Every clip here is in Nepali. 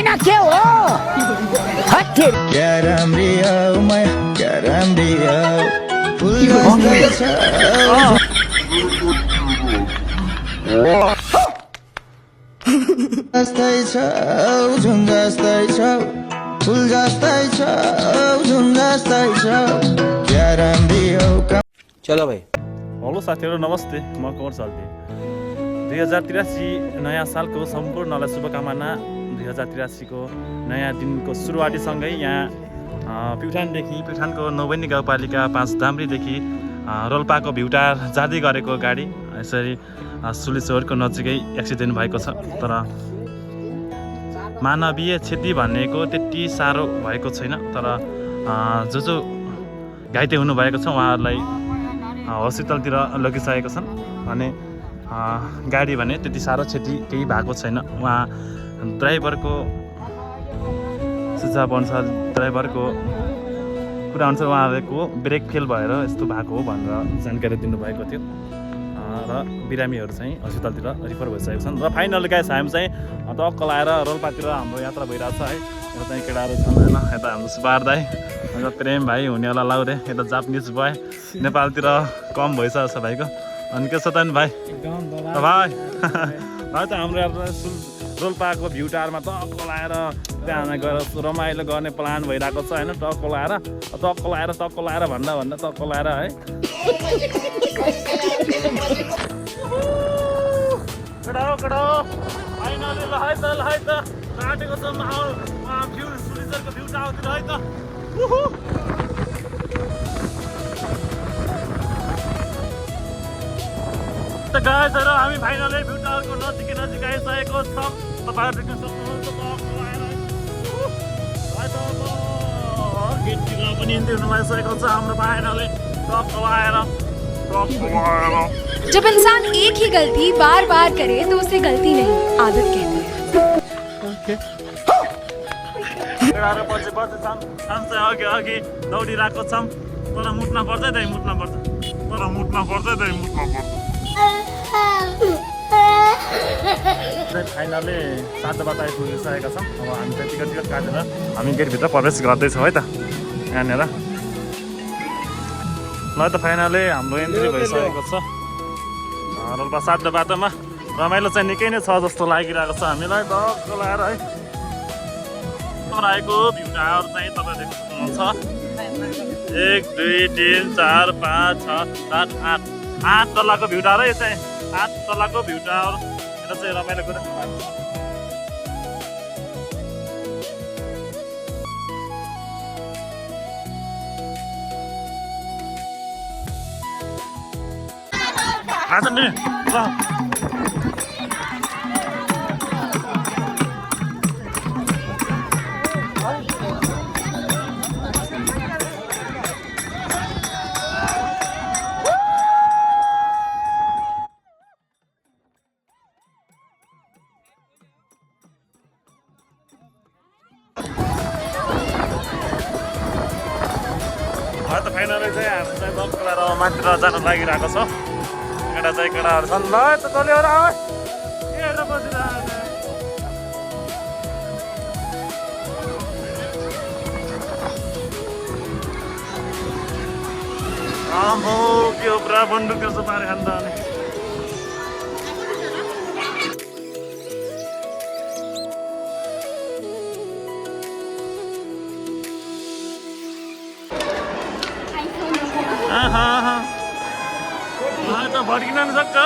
होइन के हो क्या राम्री हौ माया क्या राम्री हौ फुल जस्तै छौ जस्तै छौ झुम जस्तै छौ फुल जस्तै छौ झुम जस्तै छौ क्या राम्री हौ। चलो भाइ। हेलो साथीहरू नमस्ते, म कमर साल्ती। 2083 नयाँ सालको सम्पूर्णलाई शुभकामना। 2083 को नयाँ दिनको सुरुवातीसँगै यहाँ प्युठानको नौबनी गाउँपालिका 5 धामरीदेखि रोल्पाको भ्युटार जाँदै गरेको गाडी यसरी सुलेश्वरको नजिकै एक्सिडेन्ट भएको छ। तर मानवीय क्षति भनेको त्यति साह्रो भएको छैन। तर जो घाइते हुनुभएको छ उहाँहरूलाई हस्पिटलतिर लगिसकेको छन् भने गाडी भने त्यति साह्रो क्षति केही भएको छैन। उहाँ ड्राइभरको सुझाव अनुसार ड्राइभरको कुरा अनुसार उहाँहरूको ब्रेक फेल भएर यस्तो भएको हो भनेर जानकारी दिनुभएको थियो र बिरामीहरू चाहिँ हस्पिटलतिर रिफर भइसकेको छन्। र फाइनल गाइस हामी चाहिँ टक्क लाएर रोल्पातिर हाम्रो यात्रा भइरहेको छ है। यता चाहिँ केटाहरू छन् होइन, यता हाम्रो सुबार दाई, यता प्रेम भाइ हुनेवाला लाउरे, यता जापानिज बोय, नेपालतिर कम भइसकेको छ भाइको। अनि के छ त नि भाइ? भाइ भाइ त हाम्रो रोल्पाको भ्युटारमा टक्क लाएर त्यहाँ गएर रमाइलो गर्ने प्लान भइरहेको छ होइन। टक्क लाएर भन्दा टक्क लाएर है। केटा फाइनली ल है त काटेको छ भ्यू सुलिचरको भ्यू टावरतिर है त। गाइजहरू हामी फाइनली भ्यू टावरको नजिक आइसकेको छौँ। तपाईँहरू देख्न सक्नुहुन्छ गेटतिर पनि इन्ट्री हुन लागिसकेको छ हाम्रो फाइनली टक्क लाएर। जब इंसान एक ही गलती बार बार करे तो उसे गलती नहीं आदत कहते हैं। अघि दौडिरहेको छौँ तर मुट्न पर्छ। फाइनली 7 बजे आइपुगिसकेका छौँ। अब हामी चाहिँ टिकट काटेर हामी गेटभित्र प्रवेश गर्दैछौँ है त यहाँनिर। ल त फाइनली हाम्रो एन्ट्री भइसकेको छ रोल्पा 7 बाटोमा। रमाइलो चाहिँ निकै नै छ जस्तो लागिरहेको छ हामीलाई टक्क लाएर है। आएको भ्यू टावर चाहिँ तपाईँ देख्नु सक्नुहुन्छ 1 2 3 4 5 6 7 8 तलाको भ्यू टावर है। चाहिँ 8 तलाको भ्यू टावर यता चाहिँ रमाइलो कुरा आज नि ल फाइनली चाहिँ हामी चाहिँ बक्कलाएर माथितिर जानु लागिरहेको छ। केटाहरू छन् ल त चल्यो र हेरेर बसिरहेको के हो पुरा बन्दुक जस्तो पारे खान्छ अनि भड्किन सक्छ।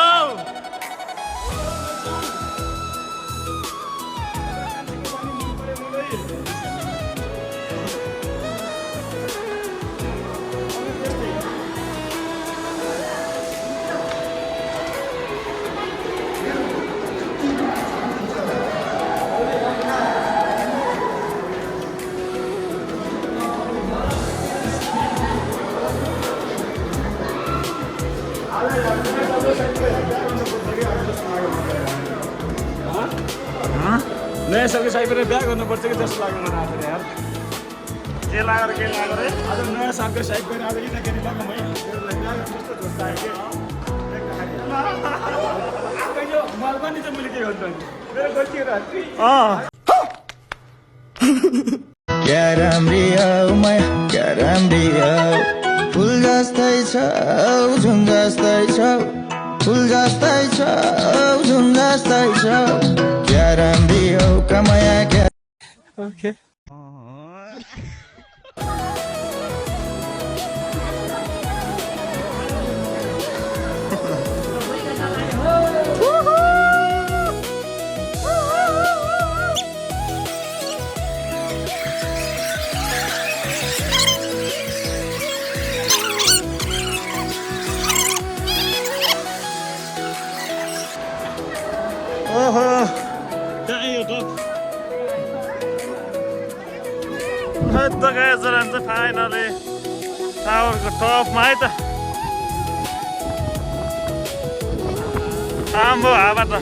नयाँ सालको साइबर बिहा गर्नुपर्छ कि जस्तो लाग्यो मलाई आज यार। के लागेर आज नयाँ सालको साइड गरेर आज यताखेरि लगाउँ है। कस्तो जोड्दा आयो कि माल पनि त मैले के गर्नु मेरो गल्ती क्या राम्री हौ माया क्या राम्री हौ फुल जस्तै छौ झुन जस्तै छौ फुल जस्तै छौ झुन जस्तै छौ क्या राम्री हौ कमाया क्या ओहो कहाँ यो टप त गएछ रहन्छ फाइनली टावरको टपमा है त आम्बो हावा त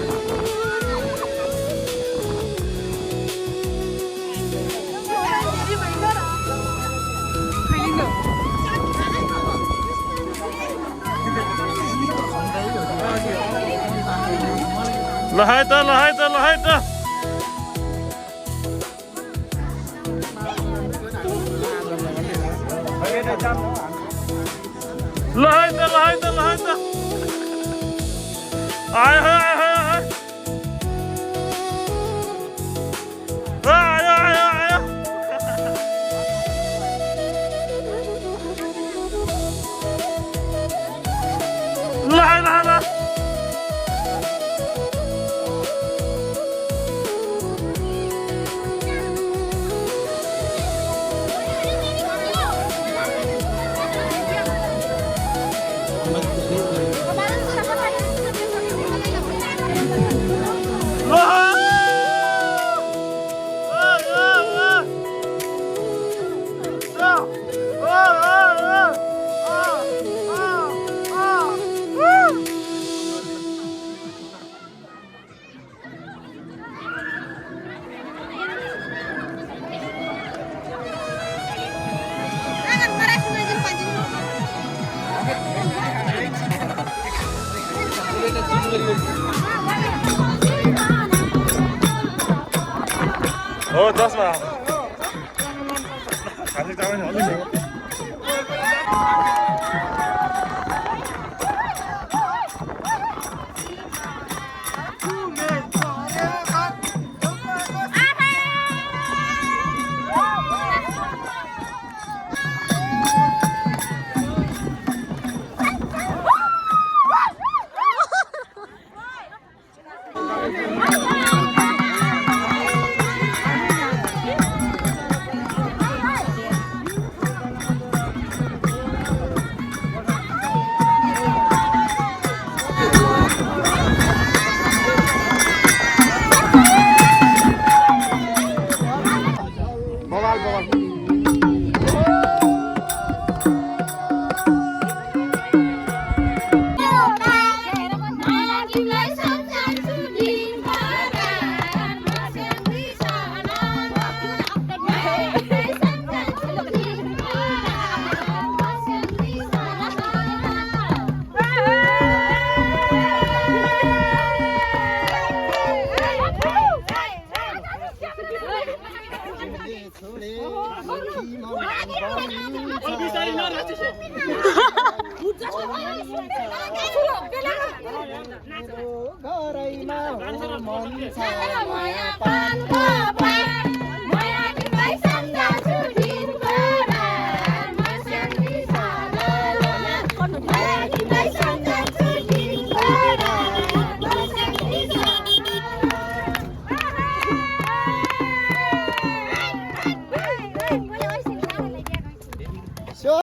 ल है त ल है त ल है त ल है त ल है त ल है त आयो आयो आयो आयो आयो आयो ल है ल ल हो 10 मा खाली जाने हल्ली घरैमा मन छ माया पान